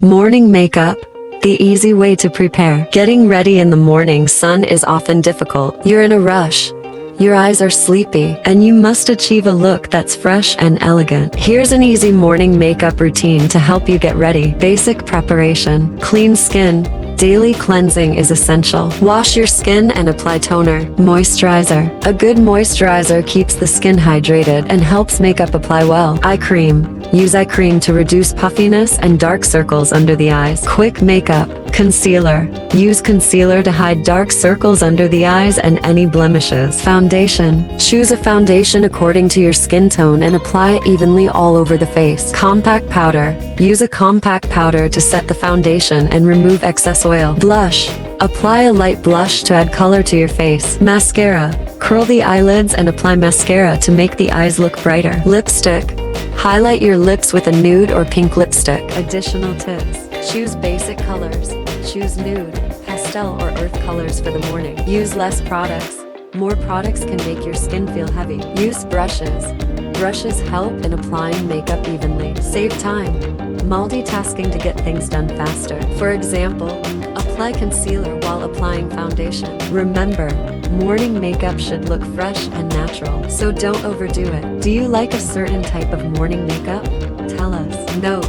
Morning makeup. The easy way to prepare. Getting ready in the morning sun is often difficult. You're in a rush. Your eyes are sleepy, and you must achieve a look that's fresh and elegant. Here's an easy morning makeup routine to help you get ready. Basic preparation. Clean skin. Daily cleansing is essential. Wash your skin and apply toner. Moisturizer. A good moisturizer keeps the skin hydrated and helps makeup apply well. Eye cream. Use eye cream to reduce puffiness and dark circles under the eyes. Quick makeup. Concealer. Use concealer to hide dark circles under the eyes and any blemishes. Foundation. Choose a foundation according to your skin tone and apply it evenly all over the face. Compact powder. Use a compact powder to set the foundation and remove excess oil. Blush. Apply a light blush to add color to your face. Mascara. Curl the eyelids and apply mascara to make the eyes look brighter. Lipstick. Highlight your lips with a nude or pink lipstick. Additional tips. Choose basic colors. Choose nude, pastel, or earth colors for the morning. Use less products. More products can make your skin feel heavy. Use brushes. Brushes help in applying makeup evenly. Save time. Multitasking to get things done faster. For example, apply concealer while applying foundation. Remember, morning makeup should look fresh and natural, so don't overdo it. Do you like a certain type of morning makeup? Tell us. Note: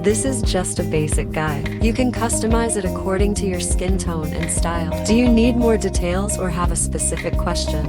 this is just a basic guide. You can customize it according to your skin tone and style. Do you need more details or have a specific question?